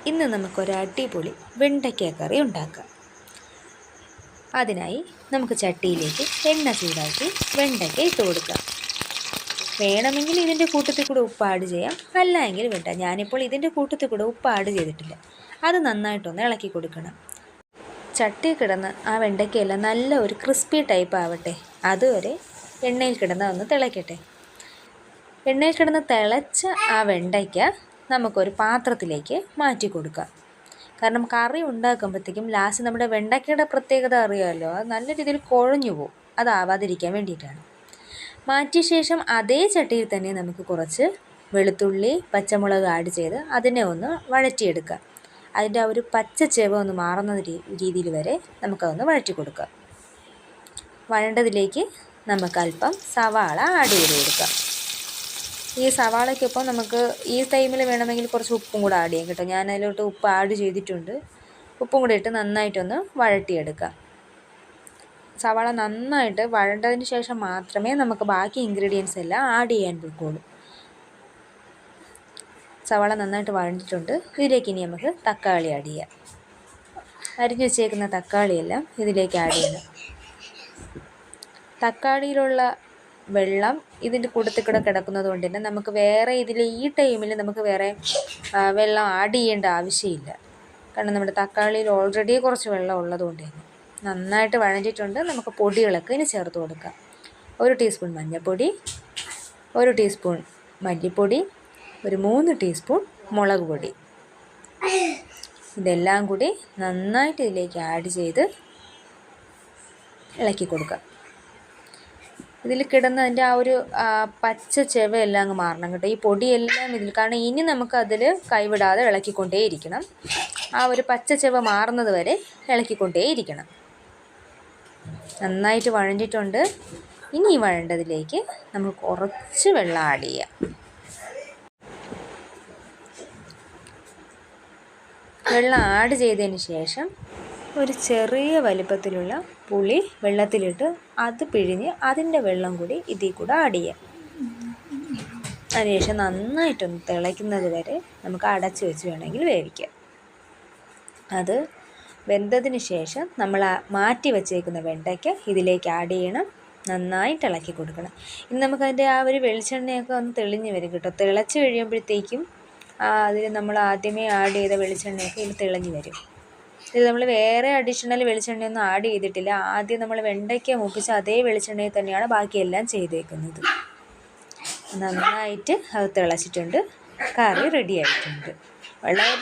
ഇന്ന് നമുക്കൊരു അടിപൊളി വെണ്ടയ്ക്ക കറി ഉണ്ടാക്കാം. അതിനായി നമുക്ക് ചട്ടിയിലേക്ക് എണ്ണ ചൂടാക്കി വെണ്ടയ്ക്ക ഇട്ട് കൊടുക്കാം. വേണമെങ്കിൽ ഇതിൻ്റെ കൂട്ടത്തിൽ കൂടെ ഉപ്പ് ആഡ് ചെയ്യാം, അല്ല എങ്കിൽ വേണ്ട. ഞാനിപ്പോൾ ഇതിൻ്റെ കൂട്ടത്തിൽ കൂടെ ഉപ്പ് ആഡ് ചെയ്തിട്ടില്ല. അത് നന്നായിട്ടൊന്ന് ഇളക്കി കൊടുക്കണം. ചട്ടി കിടന്ന് ആ വെണ്ടയ്ക്കയെല്ലാം നല്ല ഒരു ക്രിസ്പി ടൈപ്പ് ആവട്ടെ. അതുവരെ എണ്ണയിൽ കിടന്ന് ഒന്ന് തിളയ്ക്കട്ടെ. എണ്ണയിൽ കിടന്ന് തിളച്ച ആ വെണ്ടയ്ക്ക നമുക്കൊരു പാത്രത്തിലേക്ക് മാറ്റി കൊടുക്കാം. കാരണം കറി ഉണ്ടാക്കുമ്പോഴത്തേക്കും ലാസ്റ്റ് നമ്മുടെ വെണ്ടയ്ക്കയുടെ പ്രത്യേകത അറിയാമല്ലോ, അത് നല്ല രീതിയിൽ കുഴഞ്ഞു പോകും. അതാവാതിരിക്കാൻ വേണ്ടിയിട്ടാണ്. മാറ്റിയ ശേഷം അതേ ചട്ടിയിൽ തന്നെ നമുക്ക് കുറച്ച് വെളുത്തുള്ളി, പച്ചമുളക് ആഡ് ചെയ്ത് അതിനെ ഒന്ന് വഴറ്റിയെടുക്കാം. അതിൻ്റെ ആ ഒരു പച്ച ചെവ ഒന്ന് മാറുന്ന രീതിയിൽ വരെ നമുക്കതൊന്ന് വഴറ്റി കൊടുക്കാം. വഴണ്ടതിലേക്ക് നമുക്ക് അല്പം സവാള ആഡ് ചെയ്ത് കൊടുക്കാം. ഈ സവാളയ്ക്കൊപ്പം നമുക്ക് ഈ ടൈമിൽ വേണമെങ്കിൽ കുറച്ച് ഉപ്പും കൂടെ ആഡ് ചെയ്യാം കേട്ടോ. ഞാൻ അതിലോട്ട് ഉപ്പ് ആഡ് ചെയ്തിട്ടുണ്ട്. ഉപ്പും കൂടെ ഇട്ട് നന്നായിട്ടൊന്ന് വഴറ്റിയെടുക്കാം. സവാള നന്നായിട്ട് വഴണ്ടതിന് ശേഷം മാത്രമേ നമുക്ക് ബാക്കി ഇൻഗ്രീഡിയൻസ് എല്ലാം ആഡ് ചെയ്യാൻ പോവുള്ളൂ. സവാള നന്നായിട്ട് വഴണ്ടിട്ടുണ്ട്. ഇതിലേക്ക് ഇനി നമുക്ക് തക്കാളി ആഡ് ചെയ്യാം. അരിഞ്ഞു വെച്ചേക്കുന്ന തക്കാളിയെല്ലാം ഇതിലേക്ക് ആഡ് ചെയ്യണം. തക്കാളിയിലുള്ള വെള്ളം ഇതിൻ്റെ കൂട്ടത്തിൽ കൂടെ കിടക്കുന്നത് കൊണ്ട് തന്നെ നമുക്ക് വേറെ ഈ ടൈമിൽ നമുക്ക് വേറെ വെള്ളം ആഡ് ചെയ്യേണ്ട ആവശ്യമില്ല. കാരണം നമ്മുടെ തക്കാളിയിൽ ഓൾറെഡി കുറച്ച് വെള്ളം ഉള്ളതുകൊണ്ട് തന്നെ നന്നായിട്ട് വഴഞ്ഞിട്ടുണ്ട്. നമുക്ക് പൊടികളൊക്കെ ഇനി ചേർത്ത് കൊടുക്കാം. 1 ടീസ്പൂൺ മഞ്ഞൾപ്പൊടി, 1 ടീസ്പൂൺ മല്ലിപ്പൊടി, ഒരു 3 ടീസ്പൂൺ മുളക് പൊടി. ഇതെല്ലാം കൂടി നന്നായിട്ട് ഇതിലേക്ക് ആഡ് ചെയ്ത് ഇളക്കി കൊടുക്കാം. ഇതിൽ കിടന്ന് അതിൻ്റെ ആ ഒരു പച്ച ചെവയെല്ലാം അങ്ങ് മാറണം കേട്ടോ. ഈ പൊടിയെല്ലാം ഇതിൽ, കാരണം ഇനി നമുക്കതിൽ കൈവിടാതെ ഇളക്കിക്കൊണ്ടേയിരിക്കണം. ആ ഒരു പച്ച ചെവ മാറുന്നത് വരെ ഇളക്കിക്കൊണ്ടേയിരിക്കണം. നന്നായിട്ട് വഴഞ്ഞിട്ടുണ്ട്. ഇനി ഈ വഴണ്ടതിലേക്ക് നമുക്ക് കുറച്ച് വെള്ളം ആഡ് ചെയ്യാം. വെള്ളം ആഡ് ചെയ്തതിന് ശേഷം ഒരു ചെറിയ വലിപ്പത്തിലുള്ള പുളി വെള്ളത്തിലിട്ട് അത് പിഴിഞ്ഞ് അതിൻ്റെ വെള്ളം കൂടി ഇതിൽ കൂടെ ആഡ് ചെയ്യാം. അതിനുശേഷം നന്നായിട്ടൊന്ന് തിളയ്ക്കുന്നത് വരെ നമുക്ക് അടച്ച് വെച്ച് വേണമെങ്കിൽ വേവിക്കാം. അത് വെന്തതിന് ശേഷം നമ്മൾ മാറ്റി വെച്ചേക്കുന്ന വെണ്ടയ്ക്ക ഇതിലേക്ക് ആഡ് ചെയ്യണം. നന്നായിട്ട് ഇളക്കി കൊടുക്കണം. ഇനി നമുക്കതിൻ്റെ ആ ഒരു വെളിച്ചെണ്ണയൊക്കെ ഒന്ന് തെളിഞ്ഞ് വരും കേട്ടോ. തിളച്ച് കഴിയുമ്പോഴത്തേക്കും അതിൽ നമ്മൾ ആദ്യമേ ആഡ് ചെയ്ത വെളിച്ചെണ്ണയൊക്കെ ഇതിൽ തെളിഞ്ഞ് വരും. ഇത് നമ്മൾ വേറെ അഡീഷണൽ വെളിച്ചെണ്ണയൊന്നും ആഡ് ചെയ്തിട്ടില്ല. ആദ്യം നമ്മൾ വെണ്ടയ്ക്ക മൂപ്പിച്ച് അതേ വെളിച്ചെണ്ണയിൽ തന്നെയാണ് ബാക്കിയെല്ലാം ചെയ്തേക്കുന്നത്. നന്നായിട്ട് അത് തിളച്ചിട്ടുണ്ട്. കറി റെഡി ആയിട്ടുണ്ട്. വളരെ